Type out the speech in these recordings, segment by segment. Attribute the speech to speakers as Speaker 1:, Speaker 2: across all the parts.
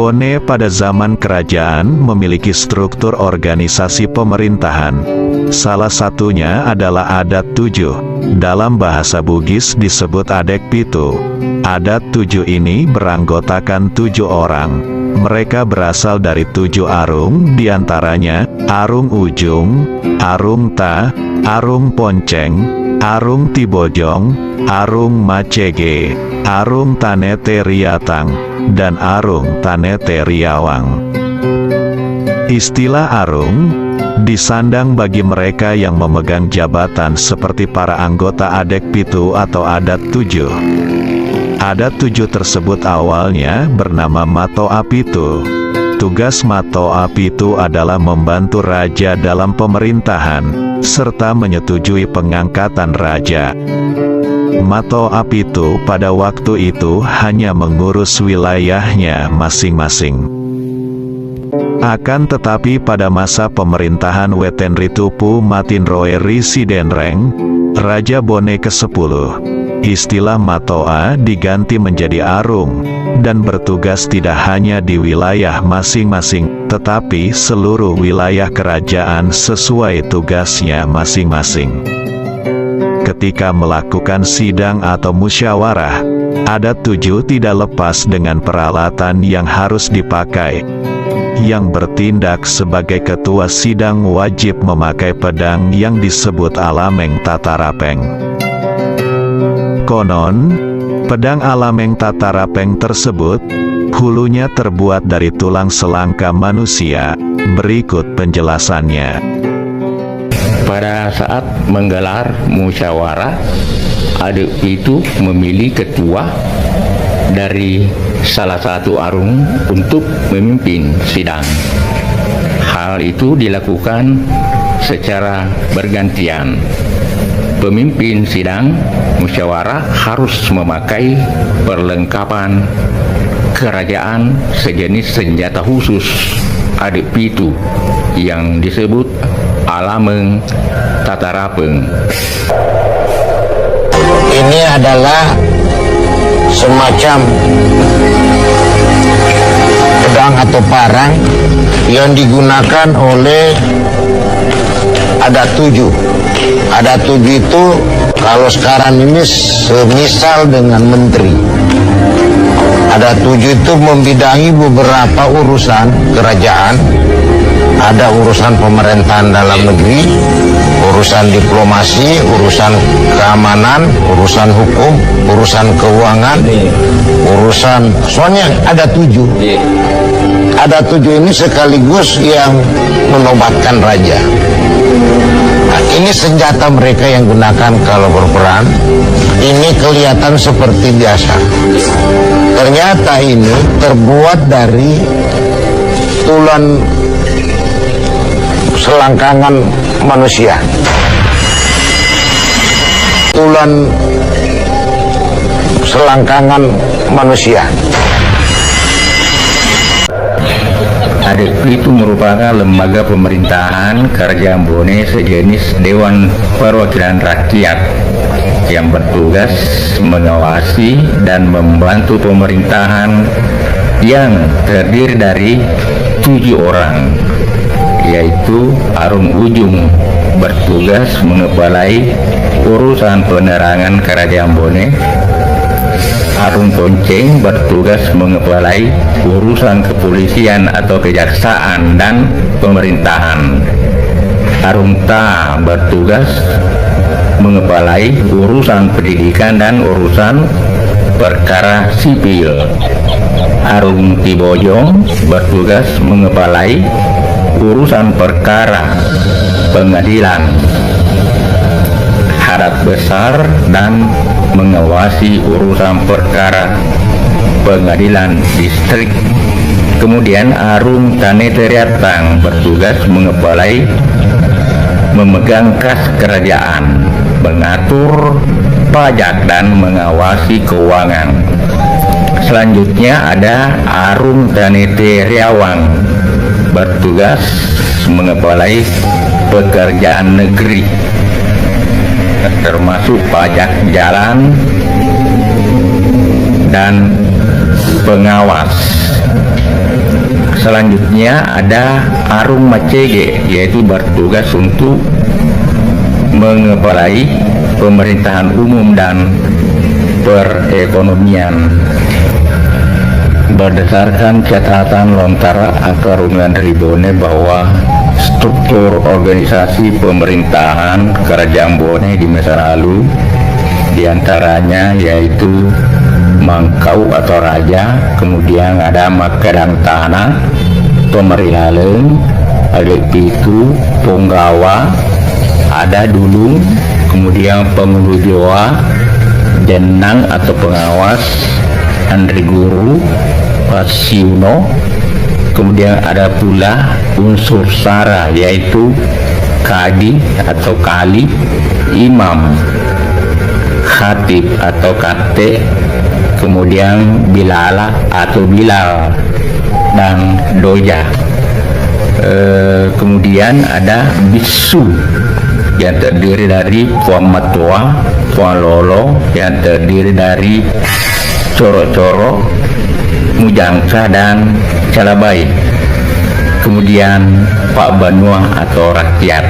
Speaker 1: Bone pada zaman kerajaan memiliki struktur organisasi pemerintahan. Salah satunya adalah adat 7. Dalam bahasa Bugis disebut Adek Pitu. Adat 7 ini beranggotakan 7 orang. Mereka berasal dari 7 arung, diantaranya Arung Ujung, Arung Ta, Arung Ponceng, Arung Tibojong, Arung Macege, Arung Tanete Riatang, dan Arung Tanete Riawang. Istilah arung disandang bagi mereka yang memegang jabatan seperti para anggota Adek Pitu atau Adat 7. Adat 7 tersebut awalnya bernama Matoa Pitu. Tugas Matoa Pitu adalah membantu raja dalam pemerintahan, serta menyetujui pengangkatan raja. Matoa Pitu pada waktu itu hanya mengurus wilayahnya masing-masing. Akan tetapi pada masa pemerintahan Wetenritupu Matinroe Risidenreng, Raja Bone ke-10, istilah Matoa diganti menjadi Arung, dan bertugas tidak hanya di wilayah masing-masing, tetapi seluruh wilayah kerajaan sesuai tugasnya masing-masing. Ketika melakukan sidang atau musyawarah, Adat 7 tidak lepas dengan peralatan yang harus dipakai. Yang bertindak sebagai ketua sidang wajib memakai pedang yang disebut Alameng Tatarapeng. Konon, pedang Alameng Tatarapeng tersebut, hulunya terbuat dari tulang selangka manusia. Berikut penjelasannya.
Speaker 2: Pada saat menggelar musyawarah, Adek Pitu memilih ketua dari salah satu arung untuk memimpin sidang. Hal itu dilakukan secara bergantian. Pemimpin sidang musyawarah harus memakai perlengkapan kerajaan sejenis senjata khusus Adek Pitu yang disebut Alameng Tatarapeng.
Speaker 3: Ini adalah semacam pedang atau parang yang digunakan oleh Adat 7. Adat 7 itu kalau sekarang ini semisal dengan menteri. Adat 7 itu membidangi beberapa urusan kerajaan. Ada urusan pemerintahan dalam negeri, urusan diplomasi, urusan keamanan, urusan hukum, urusan keuangan, urusan, soalnya ada 7. Ada 7 ini sekaligus yang menobatkan raja. Nah, ini senjata mereka yang gunakan kalau berperang. Ini kelihatan seperti biasa. Ternyata ini terbuat dari tulang selangkangan manusia. Tulang selangkangan manusia.
Speaker 2: Adek Pitu merupakan lembaga pemerintahan kerajaan Bone sejenis Dewan Perwakilan Rakyat yang bertugas mengawasi dan membantu pemerintahan yang terdiri dari 7 orang, yaitu Arung Ujung bertugas mengepalai urusan penerangan kerajaan Bone, Arung Ponceng bertugas mengepalai urusan kepolisian atau kejaksaan dan pemerintahan, Arung Ta bertugas mengepalai urusan pendidikan dan urusan perkara sipil, Arung Tibojong bertugas mengepalai urusan perkara pengadilan, Hadat Besar dan mengawasi urusan perkara pengadilan distrik. Kemudian Arung Tanete Riatang bertugas mengepalai memegang kas kerajaan, mengatur pajak dan mengawasi keuangan. Selanjutnya ada Arung Tanete Riawang bertugas mengepalai pekerjaan negeri, termasuk pajak jalan dan pengawas. Selanjutnya ada Arung Macege, yaitu bertugas untuk mengepalai pemerintahan umum dan perekonomian. Berdasarkan catatan Lontara Akarungan Ribone bahwa struktur organisasi pemerintahan Kerajaan Bone di masa lalu diantaranya yaitu Mangkau atau Raja, kemudian ada Makadang Tanah, Pemerihaleun, Adek Pitu, Punggawa, ada Dulung, kemudian Pengulu Jawa, Jenang atau pengawas, Andri Guru, Pasiuno, kemudian ada pula unsur sara yaitu Kadi atau Kali, Imam, Khatib atau Kate, kemudian Bilala atau Bilal, dan Doja. Kemudian ada Bisu yang terdiri dari Puan Matua, Puan Lolo yang terdiri dari Coro-Coro, Mujangka, dan Calabai. Kemudian Pak Banua atau rakyat.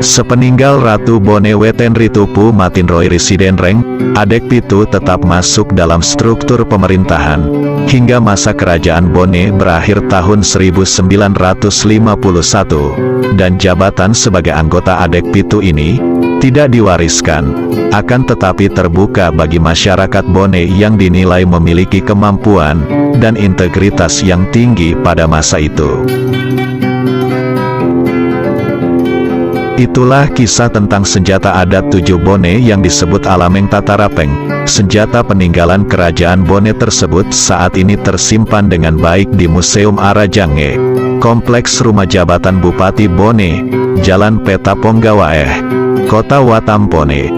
Speaker 1: Sepeninggal Ratu Bone Weten Ritupu Matinroi Residen Reng, Adek Pitu tetap masuk dalam struktur pemerintahan, hingga masa kerajaan Bone berakhir tahun 1951, dan jabatan sebagai anggota Adek Pitu ini tidak diwariskan, akan tetapi terbuka bagi masyarakat Bone yang dinilai memiliki kemampuan dan integritas yang tinggi pada masa itu. Itulah kisah tentang senjata adat 7 Bone yang disebut Alameng Tatarapeng. Senjata peninggalan kerajaan Bone tersebut saat ini tersimpan dengan baik di Museum Arajange, Kompleks Rumah Jabatan Bupati Bone, Jalan Peta Ponggawaeh, Kota Watampone,